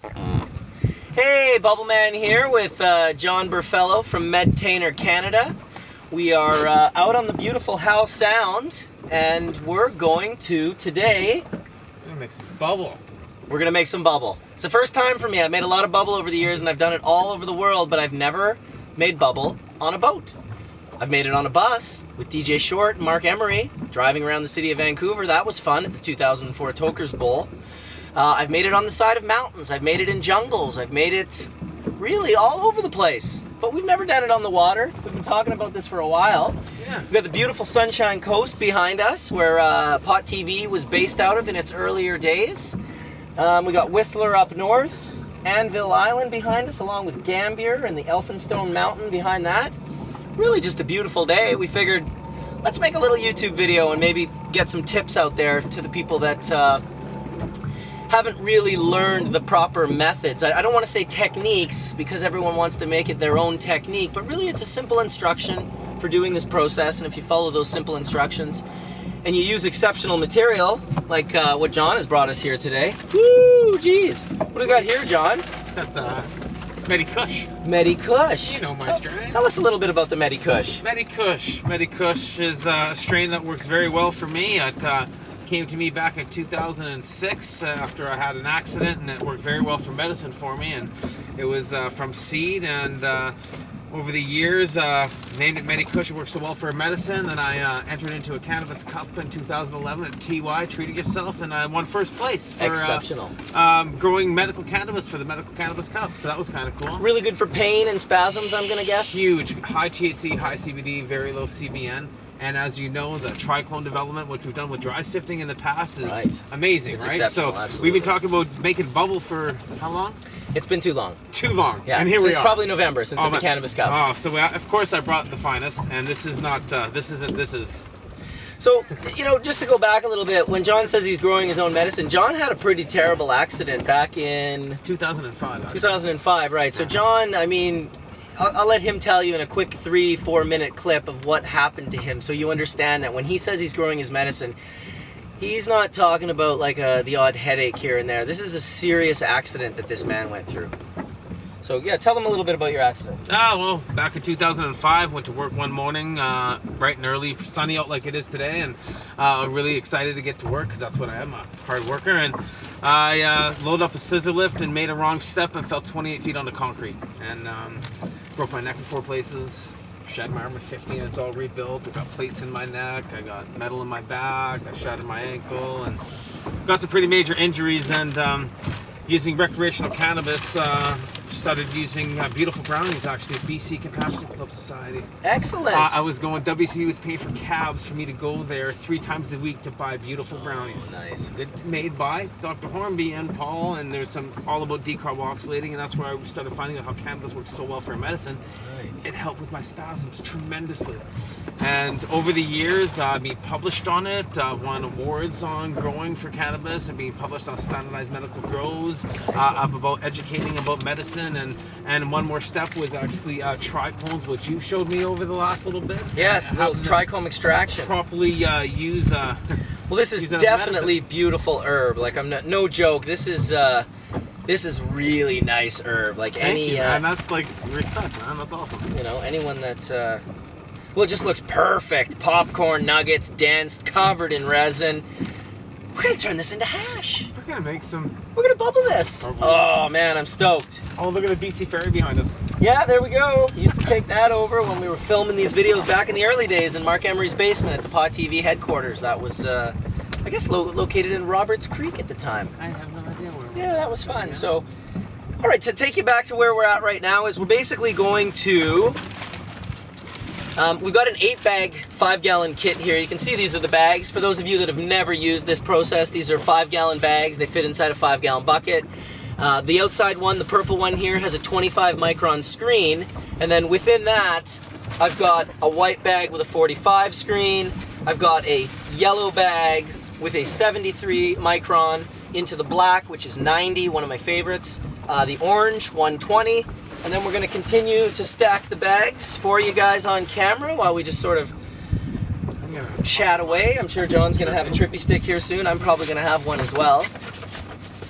Hey, Bubbleman here with John Burfellow from Medcontainer Canada. We are out on the beautiful Howe Sound, and we're going to, today... We're gonna make some bubble. We're gonna make some bubble. It's the first time for me. I've made a lot of bubble over the years, and I've done it all over the world, but I've never made bubble on a boat. I've made it on a bus with DJ Short and Mark Emery, driving around the city of Vancouver. That was fun at the 2004 Tokers Bowl. I've made it on the side of mountains. I've made it in jungles. I've made it really all over the place. But we've never done it on the water. We've been talking about this for a while. Yeah. We've got the beautiful Sunshine Coast behind us, where Pot TV was based out of in its earlier days. We got Whistler up north, Anvil Island behind us, along with Gambier and the Elphinstone Mountain behind that. Really just a beautiful day. We figured, let's make a little YouTube video and maybe get some tips out there to the people that haven't really learned the proper methods. I don't want to say techniques, because everyone wants to make it their own technique, but really it's a simple instruction for doing this process, and if you follow those simple instructions and you use exceptional material, like what John has brought us here today. Woo, geez. What do we got here, John? That's Medikush. Medikush. You know my strain. Tell us a little bit about the Medikush. Medikush is a strain that works very well for me. It came to me back in 2006 after I had an accident, and it worked very well for medicine for me. And it was from seed, and over the years named it Medikush. It works so well for medicine. Then I entered into a cannabis cup in 2011 at TY, Treated Yourself, and I won first place for exceptional growing medical cannabis for the medical cannabis cup. So that was kind of cool. Really good for pain and spasms, I'm gonna guess. Huge, high THC, high CBD, very low CBN. And as you know, the triclone development, which we've done with dry sifting in the past, is amazing, it's right? Exceptional, so absolutely. We've been talking about making bubble for how long? It's been too long. Too long. Yeah, and here we are. It's probably November since the Cannabis Cup. Oh, so of course I brought the finest, and this is not. This is. So, you know, just to go back a little bit, when John says he's growing his own medicine, John had a pretty terrible accident back in 2005. Actually. 2005, right? So John, I mean, I'll let him tell you in a quick 3-4 minute clip of what happened to him, so you understand that when he says he's growing his medicine, he's not talking about like the odd headache here and there. This is a serious accident that this man went through. So yeah, tell them a little bit about your accident. Well, back in 2005, went to work one morning, bright and early, sunny out like it is today, and really excited to get to work because that's what I am, a hard worker. And I loaded up a scissor lift and made a wrong step and fell 28 feet on the concrete, and broke my neck in 4 places. Shed my arm at 50 and it's all rebuilt. I got plates in my neck, I got metal in my back, I shattered my ankle, and got some pretty major injuries. And using recreational cannabis, started using Beautiful Brownies, actually, at BC Compassionate Club Society. Excellent. I was going, WCB was paying for cabs for me to go there 3 times a week to buy Beautiful Brownies. Nice. Good. Made by Dr. Hornby and Paul, and there's some all about decarboxylating, and that's where I started finding out how cannabis works so well for medicine. Right. It helped with my spasms tremendously. And over the years, being published on it, won awards on growing for cannabis, and being published on Standardized Medical Grows, about educating about medicine. And one more step was actually triclones, which you showed me over the last little bit. Yes, little trichome extraction. Properly use. Well, this is definitely beautiful herb. Like, I'm not, no joke. This is really nice herb. Like Thank you, man. That's like respect, man. That's awesome. You know, anyone that well, it just looks perfect. Popcorn nuggets, dense, covered in resin. We're gonna turn this into hash. We're gonna make some. We're gonna bubble this. Oh man, I'm stoked. Oh, look at the BC Ferry behind us. Yeah, there we go. Used to take that over when we were filming these videos back in the early days in Mark Emery's basement at the Pot TV headquarters. That was, I guess, located in Roberts Creek at the time. I have no idea where. Yeah, that was fun. So, all right, to take you back to where we're at right now is we're basically going to. We've got an 8-bag, 5-gallon kit here. You can see these are the bags. For those of you that have never used this process, these are 5-gallon bags. They fit inside a 5-gallon bucket. The outside one, the purple one here, has a 25 micron screen. And then within that, I've got a white bag with a 45 screen. I've got a yellow bag with a 73 micron into the black, which is 90, one of my favorites. The orange, 120. And then we're going to continue to stack the bags for you guys on camera while we just sort of chat away. I'm sure John's going to have a trippy stick here soon. I'm probably going to have one as well.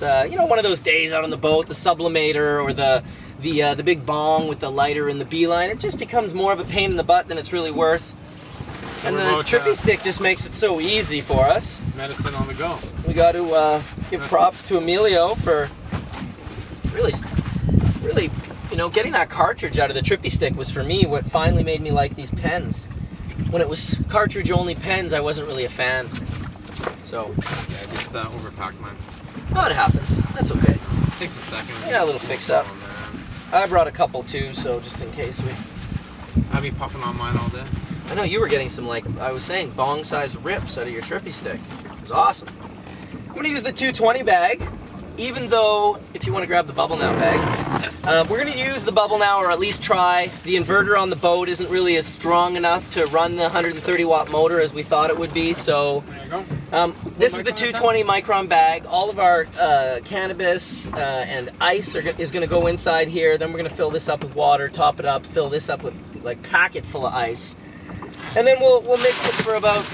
It's one of those days out on the boat, the sublimator or the big bong with the lighter and the beeline. It just becomes more of a pain in the butt than it's really worth. And the trippy stick just makes it so easy for us. Medicine on the go. We got to give props to Emilio for really, getting that cartridge out of the trippy stick was for me what finally made me like these pens. When it was cartridge only pens, I wasn't really a fan. So yeah, I just overpacked mine. Oh, it happens. That's okay. Takes a second. Yeah, a little fix up. I brought a couple too, so just in case we. I'll be puffing on mine all day. I know you were getting some, like I was saying, bong-sized rips out of your trippy stick. It was awesome. I'm gonna use the 220 bag, even though if you want to grab the Bubble Now bag, Yes. we're gonna use the Bubble Now, or at least try. The inverter on the boat isn't really as strong enough to run the 130 watt motor as we thought it would be. So There you go. this is the 220 micron bag. All of our cannabis and ice is going to go inside here. Then we're going to fill this up with water, top it up, fill this up with pack it full of ice, and then we'll mix it for about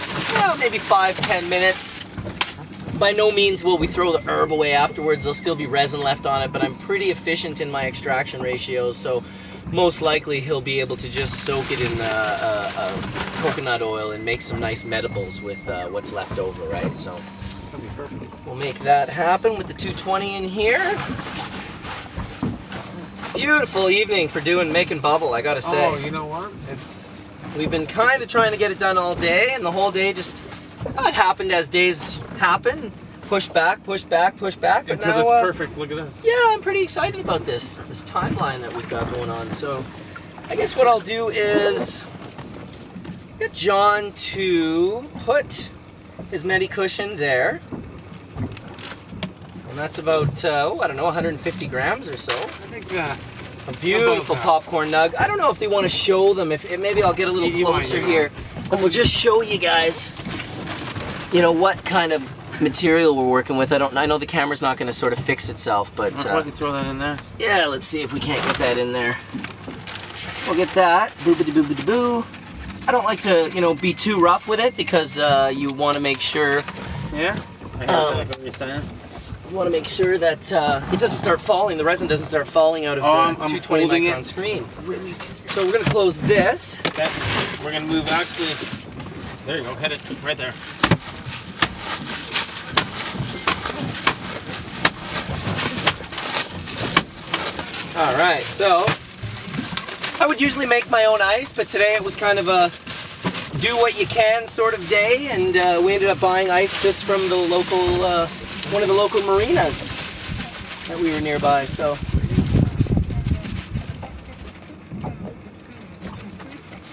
maybe 5-10 minutes. By no means will we throw the herb away afterwards. There'll still be resin left on it, but I'm pretty efficient in my extraction ratios, so most likely he'll be able to just soak it in coconut oil and make some nice medibles with what's left over, right? So That'll be perfect. we'll make that happen with the 220 in here. Beautiful evening for making bubble, I gotta say. Oh, you know what? We've been kind of trying to get it done all day, and the whole day just it happened as days happen. Push back, push back, push back. But Until now, this perfect. Look at this. yeah, I'm pretty excited about this timeline that we've got going on. So I guess what I'll do is get John to put his Medi cushion there. And that's about, 150 grams or so. I think A beautiful popcorn nug. I don't know if they want to show them. If maybe I'll get a little closer here. And we'll just show you guys, what kind of material we're working with. I know the camera's not going to sort of fix itself, but I can throw that in there. yeah, let's see if we can't get that in there. We'll get that. Boobity-boobity-boo. I don't like to, be too rough with it because you want to make sure. Yeah. I heard what you're saying. You want to make sure that it doesn't start falling. The resin doesn't start falling out of the 220 micron screen. Really. So we're going to close this. Okay. We're gonna move actually. There you go. Hit it right there. All right, so I would usually make my own ice, but today it was kind of a do what you can sort of day, and we ended up buying ice just from the local, one of the local marinas that we were nearby. So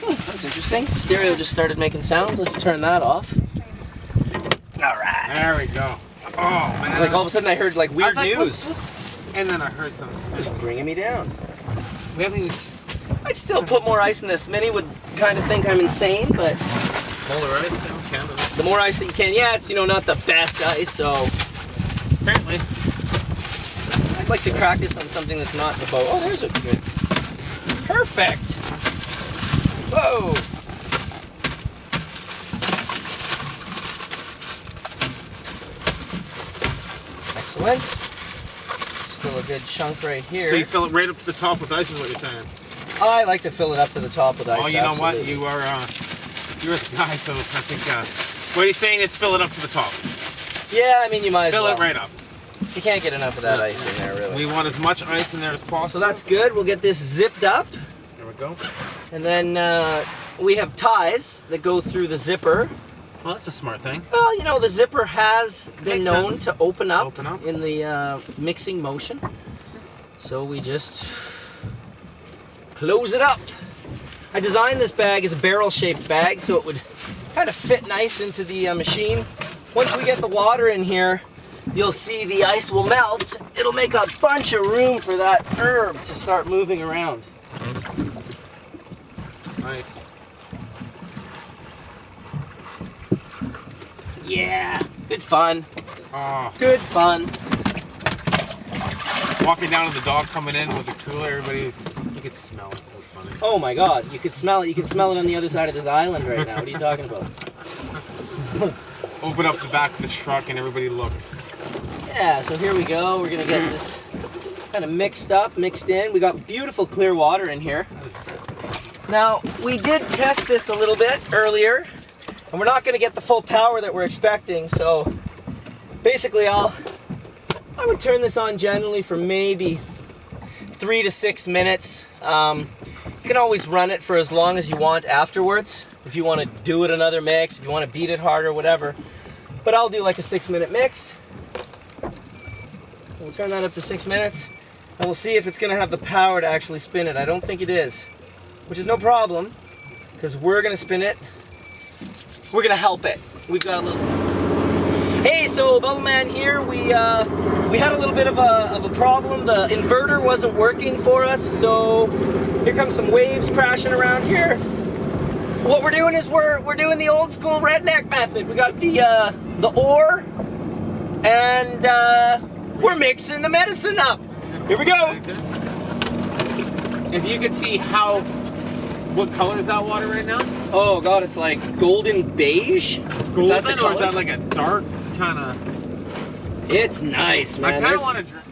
that's interesting. Stereo just started making sounds. Let's turn that off. All right. There we go. Oh man. It's like all of a sudden I heard like weird news. And then I heard something. It's bringing me down. We haven't even. I'd still put more ice in this. Many would kind of think I'm insane, but Polar ice in Canada. the more ice that you can, yeah, it's not the best ice, so Apparently. I'd like to crack this on something that's not in the boat. Oh, there's a good. Perfect. Whoa. Excellent. Still a good chunk right here. So you fill it right up to the top with ice, is what you're saying? I like to fill it up to the top with ice. Oh, you know what? absolutely. You're the guy, so I think what he's saying is fill it up to the top. Yeah, I mean you might as Fill well. it right up. You can't get enough of that ice in there, really. We want as much ice in there as possible. So that's good. We'll get this zipped up, There we go. and then we have ties that go through the zipper. Well, that's a smart thing. Well, the zipper has been Makes known sense. to open up Open up. in the mixing motion. So we just close it up. I designed this bag as a barrel-shaped bag so it would kind of fit nice into the machine. Once we get the water in here, you'll see the ice will melt. It'll make a bunch of room for that herb to start moving around. Nice. Yeah, good fun. Oh, Good fun. walking down to the dog coming in with the cooler, you could smell it. It was funny. Oh my God, you could smell it. You can smell it on the other side of this island right now. What are you talking about? Open up the back of the truck and everybody looked. Yeah, so here we go. We're gonna get this kind of mixed in. We got beautiful clear water in here. Now, we did test this a little bit earlier, and we're not gonna get the full power that we're expecting, so basically I would turn this on generally for maybe 3 to 6 minutes. You can always run it for as long as you want afterwards, if you want to do it another mix, if you want to beat it harder, whatever. But I'll do like a 6-minute mix. We'll turn that up to 6 minutes, and we'll see if it's going to have the power to actually spin it. I don't think it is, which is no problem, because we're going to spin it. We're going to help it. We've got a little... Hey, so Bubbleman here. We had a little bit of a problem. The inverter wasn't working for us, so here comes some waves crashing around here. What we're doing is we're doing the old school redneck method. We got the ore, and we're mixing the medicine up. Here we go. If you could see what color is that water right now? Oh God, it's like golden beige. Golden, that's a color? or is that like a dark kind of? It's nice, man. I kind of want to drink.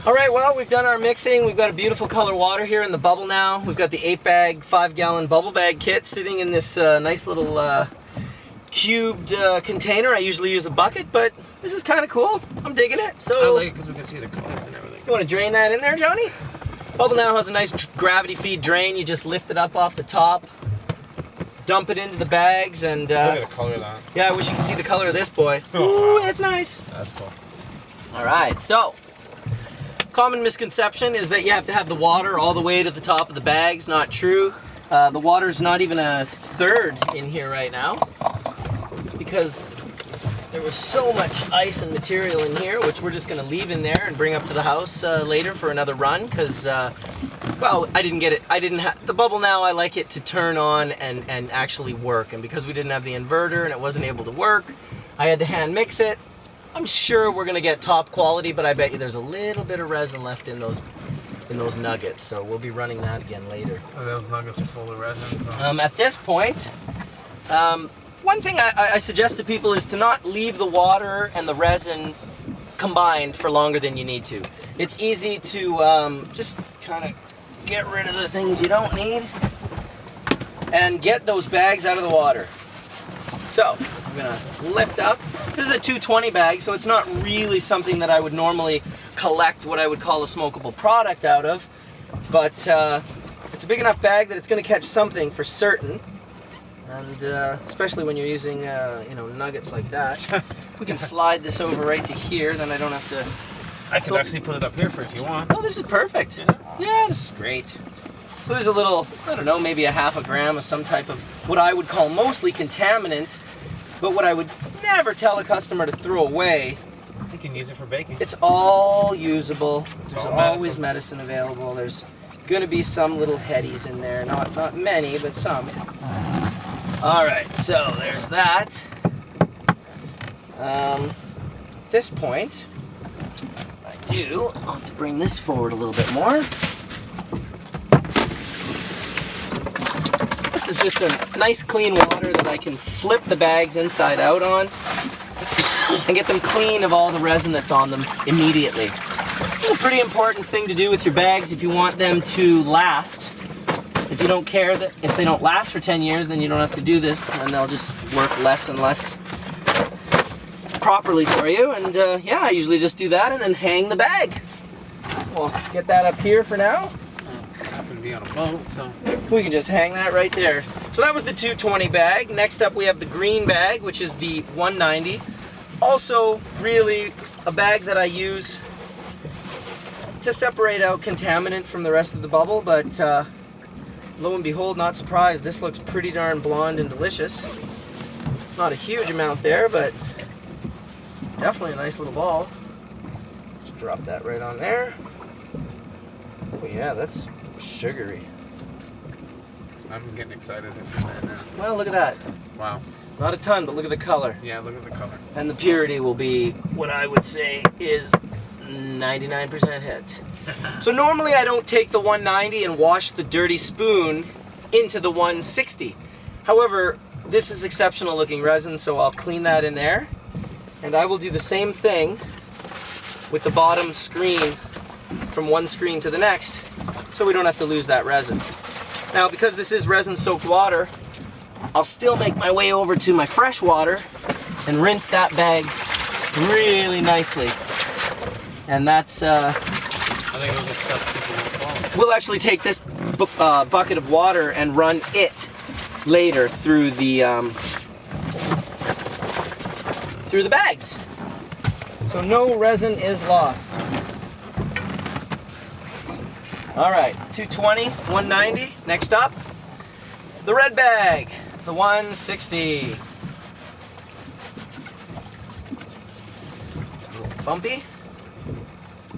All right, well, we've done our mixing. We've got a beautiful color water here in the bubble now. We've got the 8-bag, 5-gallon bubble bag kit sitting in this nice little cubed container. I usually use a bucket, but this is kind of cool. I'm digging it. So I like it because we can see the colors and everything. You want to drain that in there, Johnny? Bubble now has a nice gravity feed drain. You just lift it up off the top, dump it into the bags, and look at the color of that. yeah, I wish you could see the color of this boy. Oh, ooh, that's nice. That's cool. All right, so common misconception is that you have to have the water all the way to the top of the bags. Not true. The water's not even a third in here right now. It's because there was so much ice and material in here, which we're just going to leave in there and bring up to the house later for another run, because well, I didn't get it. I didn't have the bubble now. I like it to turn on and actually work, and because we didn't have the inverter and it wasn't able to work, I had to hand mix it. I'm sure we're gonna get top quality, but I bet you there's a little bit of resin left in those nuggets, so we'll be running that again later. Oh, those nuggets are full of resin. So. At this point, one thing I suggest to people is to not leave the water and the resin combined for longer than you need to. It's easy to just kind of get rid of the things you don't need and get those bags out of the water. So I'm gonna lift up. This is a 220 bag, so it's not really something that I would normally collect what I would call a smokable product out of, but it's a big enough bag that it's gonna catch something for certain. And especially when you're using nuggets like that. We can slide this over right to here, then I don't have to... I could actually put it up here for if you want. Oh, this is perfect. Yeah, this is great. So there's a little, I don't know, maybe a half a gram of some type of what I would call mostly contaminant, but what I would never tell a customer to throw away. You can use it for baking. It's all usable. There's always medicine available. There's going to be some little headies in there. Not many, but some. All right, so there's that. At this point, I'll have to bring this forward a little bit more. This is just a nice clean water that I can flip the bags inside out on and get them clean of all the resin that's on them immediately. This is a pretty important thing to do with your bags if you want them to last. If you don't care that if they don't last for 10 years, then you don't have to do this, and they'll just work less and less properly for you. And yeah, I usually just do that and then hang the bag. We'll get that up here for now. I happen to be on a boat, so we can just hang that right there. So that was the 220 bag. Next up we have the green bag, which is the 190. Also really a bag that I use to separate out contaminant from the rest of the bubble, but lo and behold, not surprised, this looks pretty darn blonde and delicious. Not a huge amount there, but definitely a nice little ball. Just drop that right on there. Oh yeah, that's sugary. I'm getting excited about that now. Well, look at that. Wow. Not a ton, but look at the color. Yeah, look at the color. And the purity will be what I would say is 99% heads. So normally I don't take the 190 and wash the dirty spoon into the 160. However, this is exceptional looking resin, so I'll clean that in there. And I will do the same thing with the bottom screen from one screen to the next, so we don't have to lose that resin. Now, because this is resin-soaked water, I'll still make my way over to my fresh water and rinse that bag really nicely. And that's, I think it'll just stuff people won't follow. we'll actually take this bucket of water and run it later through the bags. So no resin is lost. All right, 220, 190. Next up, the red bag, the 160. It's a little bumpy,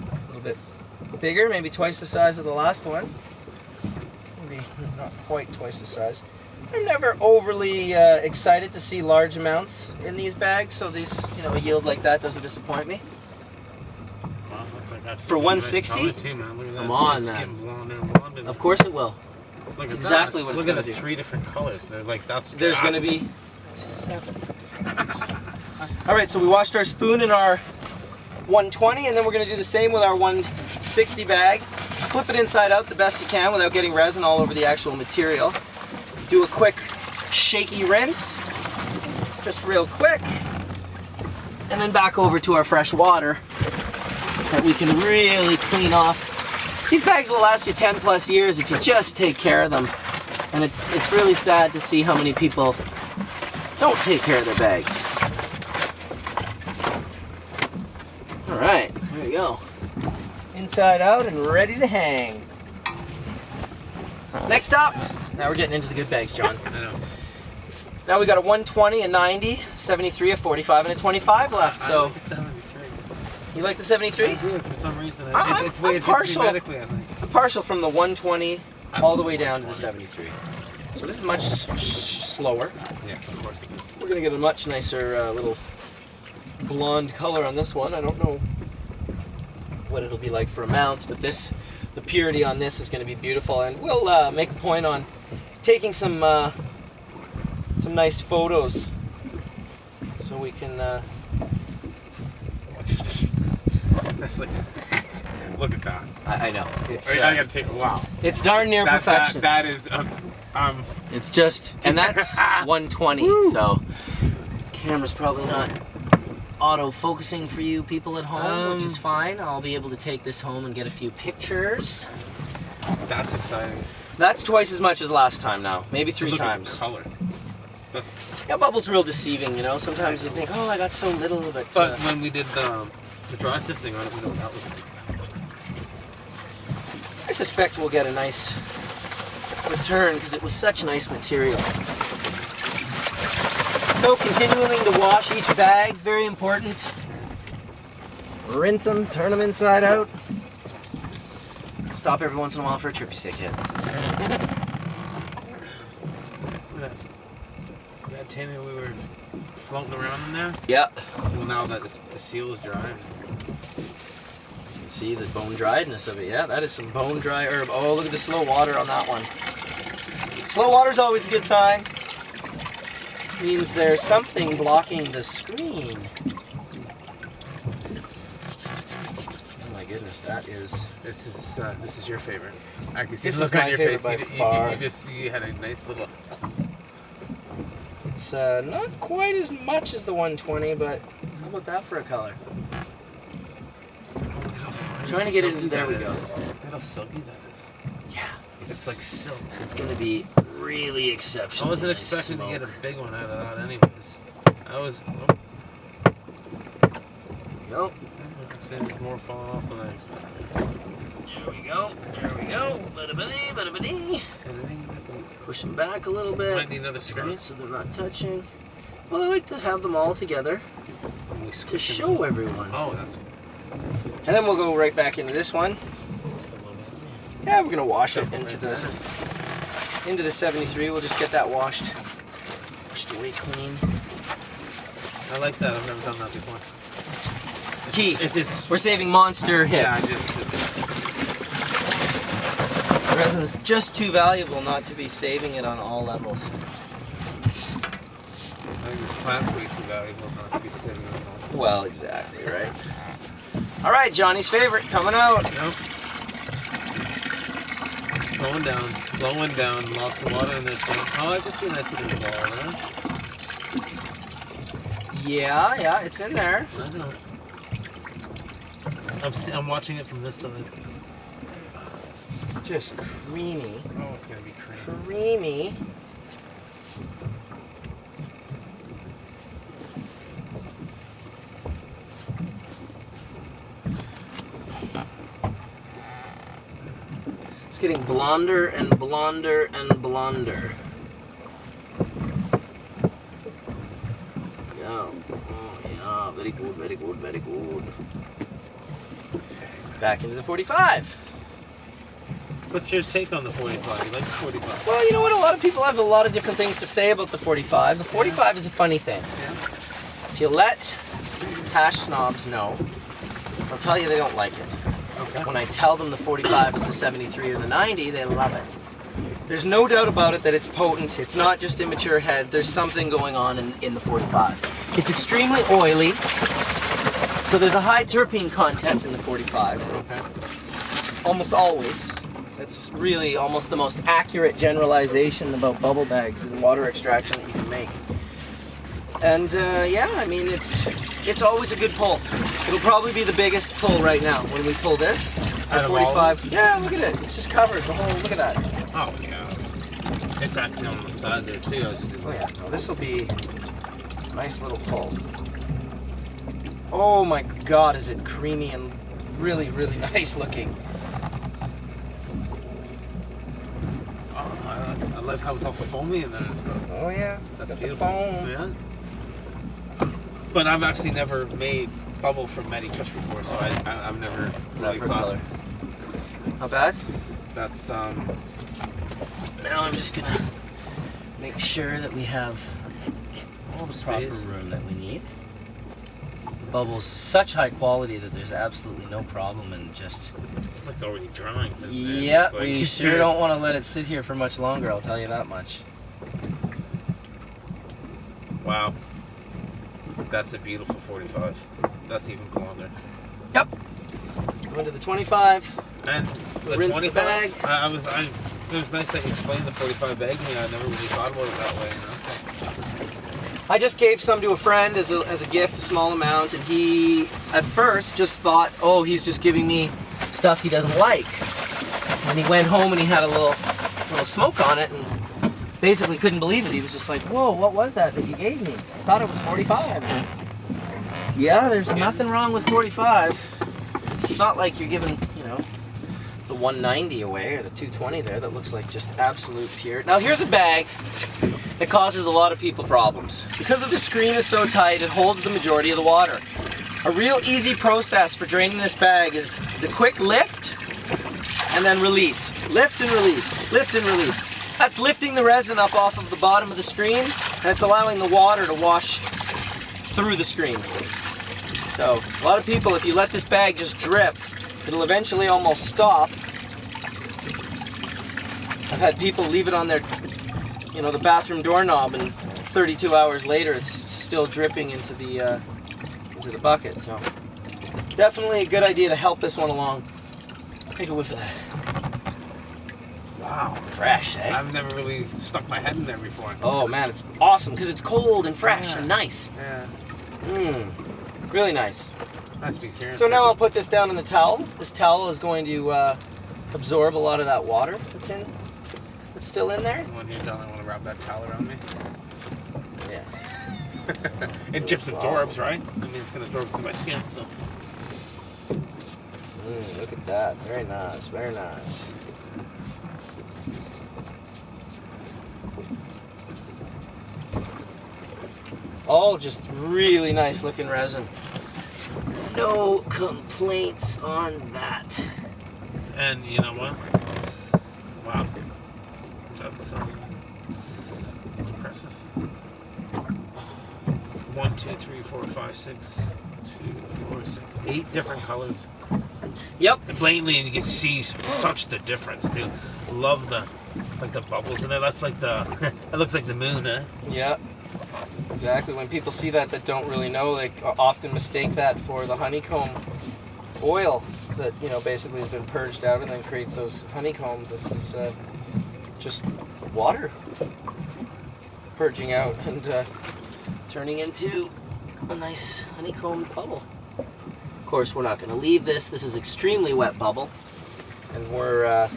a little bit bigger, maybe twice the size of the last one. Maybe not quite twice the size. I'm never overly excited to see large amounts in these bags, so these, you know, a yield like that doesn't disappoint me. Wow, looks like that's For a nice 160? color too, man. Look at that. Come on, It's man. getting blonder and blonder. Of course it will. Look It's at exactly that. what it's Look gonna at the do. 3 different colors. They're like, that's There's going to drastic. be 7. All right, so we washed our spoon in our 120, and then we're going to do the same with our 160 bag. Flip it inside out the best you can without getting resin all over the actual material. Do a quick shaky rinse, just real quick, and then back over to our fresh water that we can really clean off. These bags will last you 10 plus years if you just take care of them. And it's really sad to see how many people don't take care of their bags. All right, there we go. Inside out and ready to hang. Next up, now we're getting into the good bags, John. I know. Now we got a 120, a 90, 73, a 45, and a 25 left. I So like the 73. you like the 73? I do, for some reason. I'm It's way partial. medically, I think. I'm partial from the 120 all the way down to the 73. So this is much slower. Yes, of course it is. We're gonna get a much nicer little blonde color on this one. I don't know what it'll be like for amounts, but the purity on this is gonna be beautiful, and we'll make a point on taking some nice photos so we can. That's like, look at that. I know it's I gotta take. Wow. it's darn near perfection. That is. It's just, and that's 120. So camera's probably not auto focusing for you people at home, which is fine. I'll be able to take this home and get a few pictures. That's exciting. That's twice as much as last time now, maybe 3 Look times. At the color. That's. Yeah, bubble's real deceiving, you know. Sometimes you think, oh, I got so little, but But when we did the dry sifting on it, we know that was. I suspect we'll get a nice return because it was such nice material. So continuing to wash each bag, very important. Rinse them, turn them inside out. Stop every once in a while for a trippy stick hit. That Tammy, we were floating around in there. Yeah. Well, now that the seal is dry. You can see the bone driedness of it. Yeah, that is some bone dry herb. Oh, look at the slow water on that one. Slow water's always a good sign. Means there's something blocking the screen. Oh my goodness, that is. This is your favorite. I can see This the is look my on your favorite face. by far. You had a nice little. It's not quite as much as the 120, but how about that for a color? Trying to get it in. There we go. Look how silky that is. Yeah, It's like silk. it's gonna be really I exceptional. wasn't nice expecting smoke. to get a big one out of that, anyways. I was. Go. There's more falling off than I expected. There we go. There we go. Bada-ba-dee. Push them back a little bit. Might need another screw. Right, so they're not touching. Well, I like to have them all together to show everyone. Oh, that's. And then we'll go right back into this one. Yeah, we're gonna wash it into the 73. We'll just get that washed away clean. I like that. I've never done that before. Key. It's We're saving monster hits. yeah. Resin's just too valuable not to be saving it on all levels. I think this plant's way too valuable not to be sitting on. Well, exactly, right? All right, Johnny's favorite coming out. Yep. Slowing down. Lots of water in this one. Oh, I can see that's in the water. Yeah, it's in there. I know. I'm watching it from this side. Just creamy. Oh, it's gonna be creamy. Creamy. It's getting blonder and blonder and blonder. Yeah. Oh, yeah. Very good, very good, very good. Back into the 45. What's your take on the 45? You like the 45? Well, you know what? A lot of people have a lot of different things to say about the 45. The 45 is a funny thing. Yeah. If you let hash snobs know, they'll tell you they don't like it. Okay. When I tell them the 45 is the 73 or the 90, they love it. There's no doubt about it that it's potent. It's not just immature head. There's something going on in the 45. It's extremely oily, so there's a high terpene content in the 45. Okay. Almost always. It's really almost the most accurate generalization about bubble bags and water extraction that you can make. And yeah, I mean, it's always a good pull. It'll probably be the biggest pull right now when we pull this. Out of 45. Yeah, look at it. It's just covered the whole. Look at that. Oh yeah. It's actually on the side there too. Oh yeah. No, this will be a nice little pull. Oh my God, is it creamy and really, really nice looking. I love how it's all foamy in there and stuff. Oh yeah, it's got the foam. Yeah. But I've actually never made bubble from Medi Touch before, so I've never really for thought. color? Not bad. That's Now I'm just gonna make sure that we have all the proper space. room that we need. The bubble's such high quality that there's absolutely no problem in just. It's like it's already drying. So Yeah, it's like, we sure don't want to let it sit here for much longer. I'll tell you that much. Wow. That's a beautiful 45. That's even blonder. Yep. Go into the 25. And the Rinse the 25. bag. It was nice that you explained the 45 bag to me. I never really thought about it that way. You know? I just gave some to a friend as a gift, a small amount, and he at first just thought, oh, he's just giving me stuff he doesn't like. And he went home and he had a little smoke on it and basically couldn't believe it. He was just like, whoa, what was that you gave me? I thought it was 45. Yeah, there's nothing wrong with 45. It's not like you're giving, the 190 away or the 220 there that looks like just absolute pure. Now here's a bag that causes a lot of people problems. Because the screen is so tight, it holds the majority of the water. A real easy process for draining this bag is the quick lift and then release. Lift and release, lift and release. That's lifting the resin up off of the bottom of the screen, and it's allowing the water to wash through the screen. So, a lot of people, if you let this bag just drip, it'll eventually almost stop. I've had people leave it on their, the bathroom doorknob, and 32 hours later it's still dripping into the bucket. So, definitely a good idea to help this one along. Take a whiff of that. Wow, fresh, eh? I've never really stuck my head in there before. Oh man, it's awesome because it's cold and fresh and nice. Yeah. Really nice. That's been carrying. So now I'll put this down in the towel. This towel is going to absorb a lot of that water that's still in there. When you're done, I want to wrap that towel around me. Yeah. It just absorbs, right? I mean, it's going to absorb through my skin, so. Look at that. Very nice. Very nice. All just really nice looking resin. No complaints on that. And you know what? Wow. That's impressive. 1, 2, 3, 4, 5, 6, 2, 4, 6, 8 different colors. Yep. And blatantly, and you can see such the difference too. Love the bubbles in there. That's like it looks like the moon, eh? Yeah. Exactly. When people see that don't really know, they often mistake that for the honeycomb oil that, you know, basically has been purged out and then creates those honeycombs. This is just water purging out and turning into a nice honeycomb bubble. Of course, we're not going to leave this. This is extremely wet bubble, and we're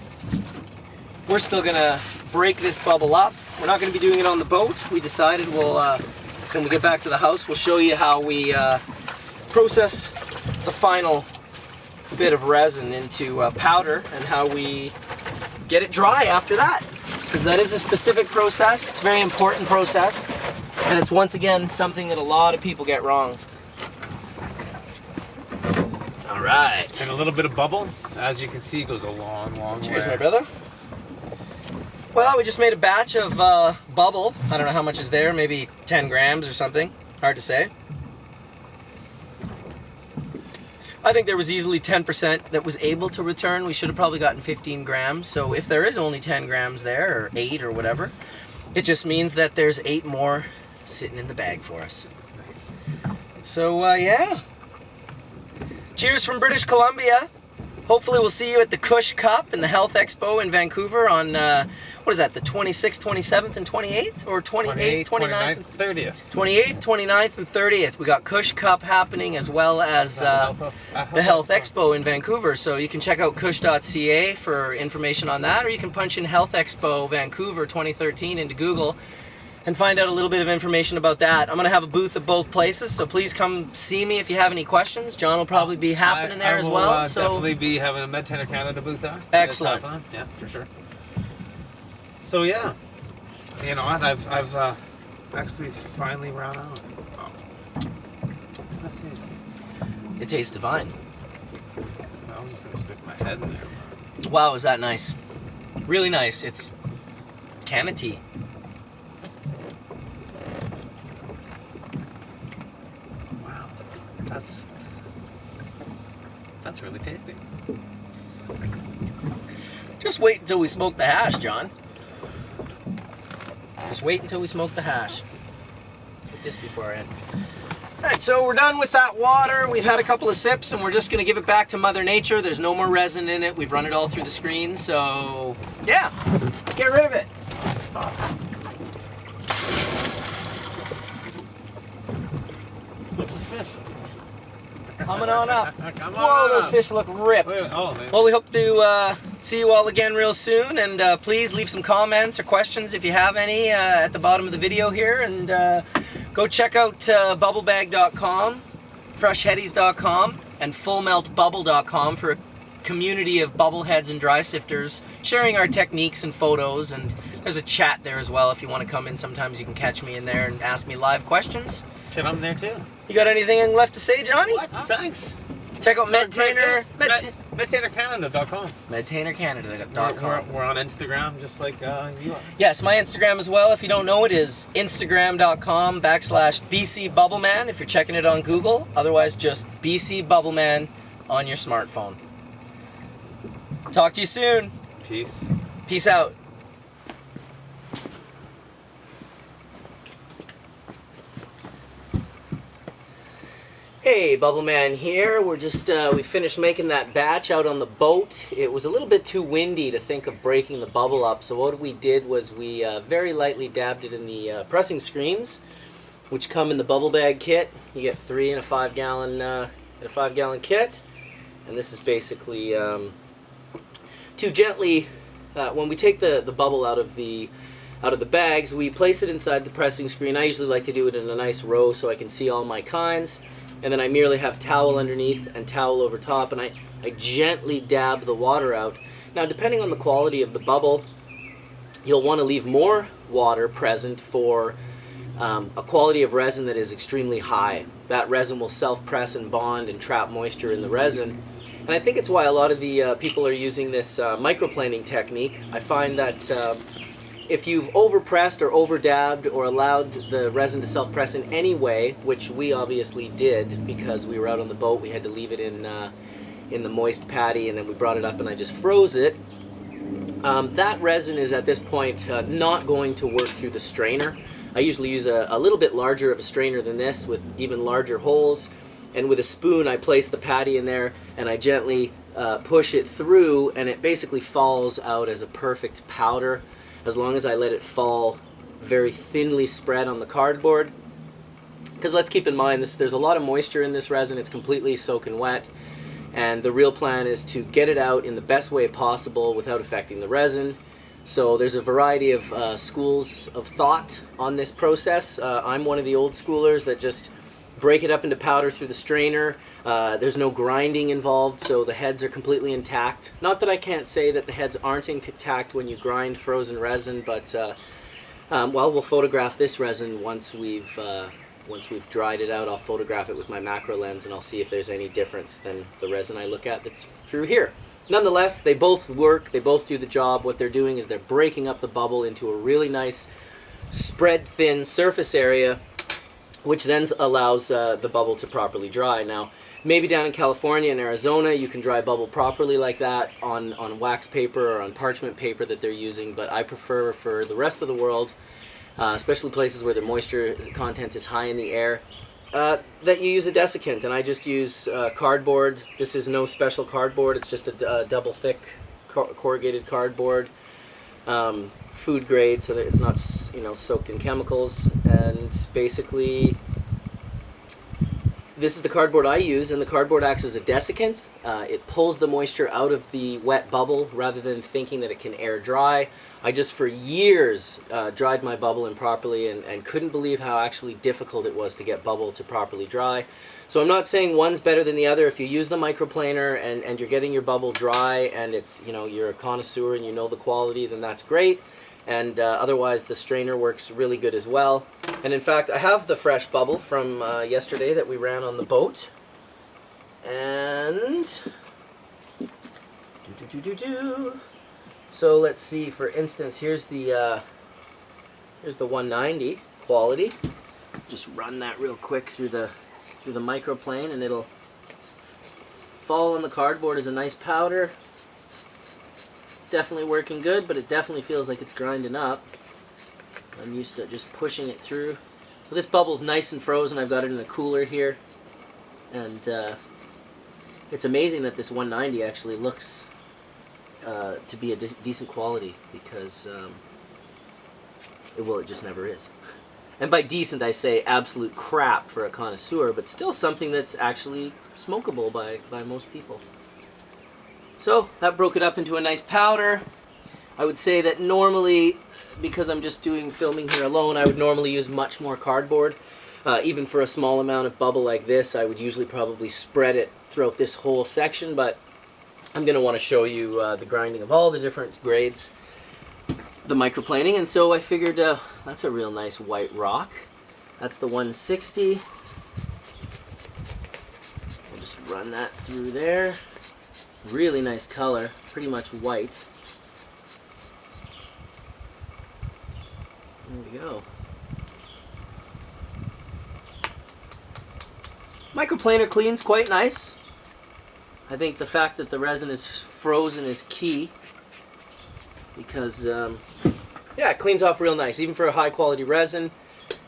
still going to break this bubble up. We're not going to be doing it on the boat. We decided we'll, when we get back to the house, we'll show you how we process the final bit of resin into powder and how we get it dry after that. Because that is a specific process. It's a very important process. And it's once again something that a lot of people get wrong. All right. And a little bit of bubble, as you can see, goes a long, long way. Cheers, my brother. Well, we just made a batch of bubble. I don't know how much is there, maybe 10 grams or something. Hard to say. I think there was easily 10% that was able to return. We should have probably gotten 15 grams. So if there is only 10 grams there, or 8 or whatever, it just means that there's 8 more sitting in the bag for us. Nice. So, yeah. Cheers from British Columbia. Hopefully we'll see you at the Cush Cup and the Health Expo in Vancouver on, what is that, the 26th, 27th, and 28th? Or 28th, 29th, 30th. 28th, 29th, and 30th. We got Cush Cup happening as well as the Health Expo in Vancouver. So you can check out cush.ca for information on that, or you can punch in Health Expo Vancouver 2013 into Google and find out a little bit of information about that. I'm going to have a booth at both places, so please come see me if you have any questions. John will probably be happening there as well. I will So definitely be having a Medcontainer Canada booth there. Excellent. Yeah, for sure. So yeah, you know what? I've actually finally run out. Oh. What's that taste? it tastes divine. I was just gonna stick my head in there. Wow, is that nice? Really nice. It's Canna tea. Wow, that's really tasty. Just wait until we smoke the hash, John. Just wait until we smoke the hash. Get this before I end. Alright, so we're done with that water. We've had a couple of sips and we're just going to give it back to Mother Nature. There's no more resin in it. We've run it all through the screen, so yeah, let's get rid of it. Look at the fish. Coming on up. Come Whoa, on those up. fish look ripped. Oh, man. Well, we hope to see you all again real soon, and please leave some comments or questions if you have any at the bottom of the video here, and go check out bubblebag.com, freshheadies.com, and fullmeltbubble.com for a community of bubbleheads and dry sifters sharing our techniques and photos, and there's a chat there as well if you want to come in. Sometimes you can catch me in there and ask me live questions. Shit, I'm there too. You got anything left to say, Johnny? What? Thanks. Check out Medcontainer. MedContainerCanada.com. MedContainerCanada.com. We're on Instagram, just like you are. Yes, my Instagram as well. If you don't know it, is Instagram.com/BC Bubbleman if you're checking it on Google. Otherwise, just BC Bubbleman on your smartphone. Talk to you soon. Peace. Peace out. Hey, Bubbleman here. We're just, we finished making that batch out on the boat. It was a little bit too windy to think of breaking the bubble up, so what we did was we very lightly dabbed it in the pressing screens, which come in the bubble bag kit. You get 3 in a 5-gallon kit, and this is basically to gently, when we take the bubble out of the bags, we place it inside the pressing screen. I usually like to do it in a nice row so I can see all my kinds. And then I merely have towel underneath and towel over top, and I gently dab the water out. Now, depending on the quality of the bubble, you'll want to leave more water present for a quality of resin that is extremely high. That resin will self-press and bond and trap moisture in the resin. And I think it's why a lot of the people are using this microplaneing technique. I find that if you've overpressed or overdabbed or allowed the resin to self-press in any way, which we obviously did because we were out on the boat, we had to leave it in the moist patty, and then we brought it up and I just froze it. That resin is at this point not going to work through the strainer. I usually use a little bit larger of a strainer than this with even larger holes, and with a spoon I place the patty in there and I gently push it through, and it basically falls out as a perfect powder as long as I let it fall very thinly spread on the cardboard. Because let's keep in mind, there's a lot of moisture in this resin. It's completely soaking wet, and the real plan is to get it out in the best way possible without affecting the resin. So there's a variety of schools of thought on this process. I'm one of the old schoolers that just break it up into powder through the strainer. There's no grinding involved, so the heads are completely intact. Not that I can't say that the heads aren't intact when you grind frozen resin, but well, we'll photograph this resin once we've dried it out. I'll photograph it with my macro lens, and I'll see if there's any difference than the resin I look at that's through here. Nonetheless, they both work. They both do the job. What they're doing is they're breaking up the bubble into a really nice spread thin surface area, which then allows the bubble to properly dry. Now, maybe down in California and Arizona, you can dry bubble properly like that on wax paper or on parchment paper that they're using, but I prefer for the rest of the world, especially places where the moisture content is high in the air, that you use a desiccant, and I just use cardboard. This is no special cardboard, it's just a double thick corrugated cardboard, food grade, so that it's not soaked in chemicals. And basically this is the cardboard I use, and the cardboard acts as a desiccant. It pulls the moisture out of the wet bubble rather than thinking that it can air dry. I just for years dried my bubble improperly and couldn't believe how actually difficult it was to get bubble to properly dry. So I'm not saying one's better than the other. If you use the microplaner and you're getting your bubble dry and it's, you're a connoisseur and you know the quality, then that's great. And otherwise the strainer works really good as well. And in fact, I have the fresh bubble from yesterday that we ran on the boat. And so let's see, for instance, here's the 190 quality. Just run that real quick through the microplane, and it'll fall on the cardboard as a nice powder. Definitely working good, but it definitely feels like it's grinding up. I'm used to just pushing it through. So this bubble's nice and frozen. I've got it in a cooler here, and it's amazing that this 190 actually looks to be a decent quality, because it just never is. And by decent, I say absolute crap for a connoisseur, but still something that's actually smokable by most people. So that broke it up into a nice powder. I would say that normally, because I'm just doing filming here alone, I would normally use much more cardboard. Even for a small amount of bubble like this, I would usually probably spread it throughout this whole section, but I'm going to want to show you the grinding of all the different grades, the microplaning, and so I figured that's a real nice white rock. That's the 160. We'll just run that through there. Really nice color, pretty much white. There we go. Microplaner cleans quite nice. I think the fact that the resin is frozen is key, because yeah, it cleans off real nice. Even for a high quality resin,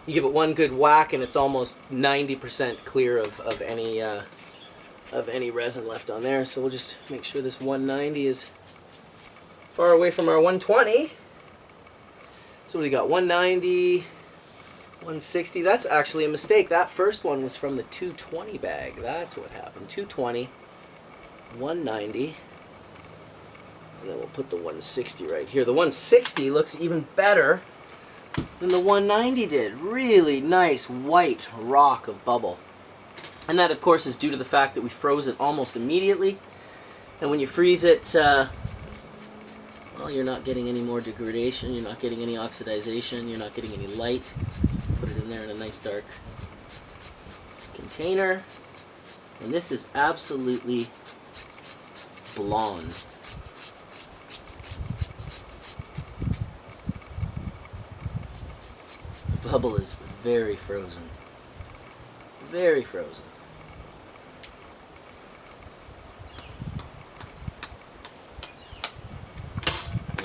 you give it one good whack and it's almost 90% clear of any resin left on there. So we'll just make sure this 190 is far away from our 120. So we got 190, 160. That's actually a mistake. That first one was from the 220 bag. That's what happened. 220, 190, and then we'll put the 160 right here. The 160 looks even better than the 190 did. Really nice white rock of bubble. And that, of course, is due to the fact that we froze it almost immediately. And when you freeze it, well, you're not getting any more degradation, you're not getting any oxidization, you're not getting any light. So put it in there in a nice dark container. And this is absolutely blonde. The bubble is very frozen. Very frozen.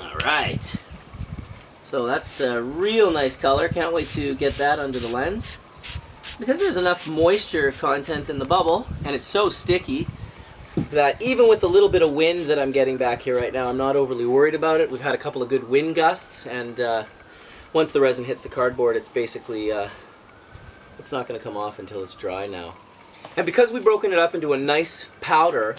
Alright. So that's a real nice color. Can't wait to get that under the lens. because there's enough moisture content in the bubble, and it's so sticky, that even with the little bit of wind that I'm getting back here right now, I'm not overly worried about it. We've had a couple of good wind gusts, and once the resin hits the cardboard, it's basically, it's not going to come off until it's dry now. And because we've broken it up into a nice powder,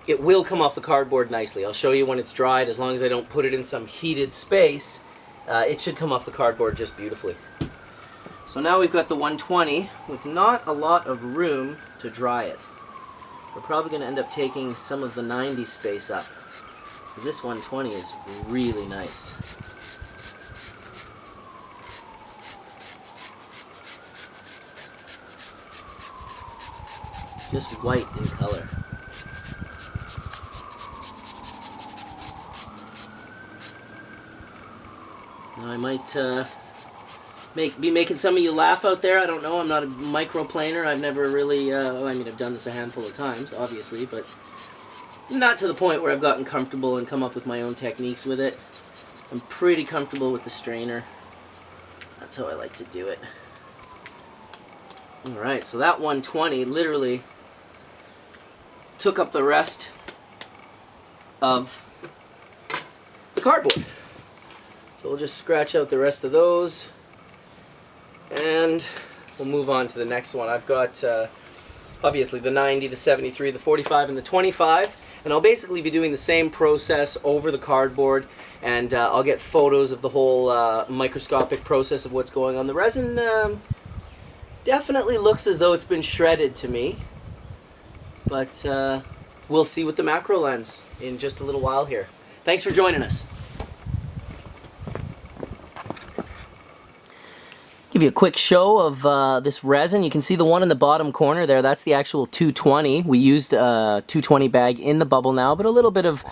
it will come off the cardboard nicely. I'll show you when it's dried. As long as I don't put it in some heated space, it should come off the cardboard just beautifully. So now we've got the 120 with not a lot of room to dry it. We're probably going to end up taking some of the 90 space up, because this 120 is really nice. Just white in color. Now I might be making some of you laugh out there. I don't know. I'm not a microplaner. I've never really, I mean, I've done this a handful of times, obviously, but not to the point where I've gotten comfortable and come up with my own techniques with it. I'm pretty comfortable with the strainer. That's how I like to do it. Alright, so that 120 literally took up the rest of the cardboard. So we'll just scratch out the rest of those, and we'll move on to the next one. I've got obviously the 90, the 73, the 45, and the 25, and I'll basically be doing the same process over the cardboard, and I'll get photos of the whole microscopic process of what's going on. The resin definitely looks as though it's been shredded to me, but we'll see with the macro lens in just a little while here. Thanks for joining us. Give you a quick show of this resin. You can see the one in the bottom corner there. That's the actual 220. We used a 220 bag in the bubble now, but a little bit of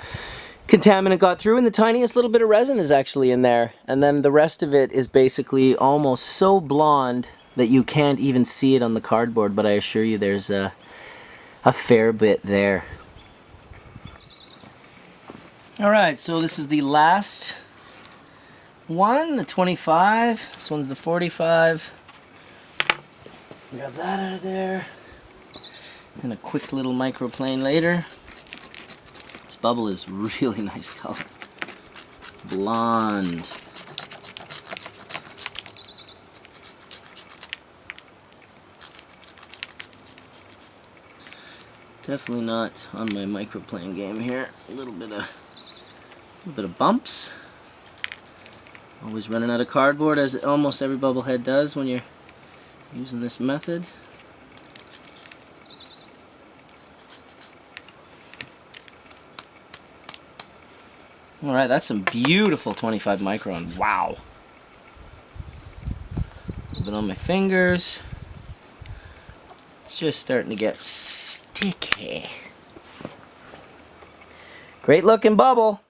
contaminant got through, and the tiniest little bit of resin is actually in there. And then the rest of it is basically almost so blonde that you can't even see it on the cardboard, but I assure you there's a fair bit there. Alright, so this is the last one, the 25. This one's the 45. Grab that out of there. And a quick little microplane later. This bubble is really nice color. Blonde. Definitely not on my microplane game here. A little bit of bumps. Always running out of cardboard, as almost every bubblehead does when you're using this method. Alright, that's some beautiful 25 micron. Wow. A little bit on my fingers. It's just starting to get sticky. Great looking bubble.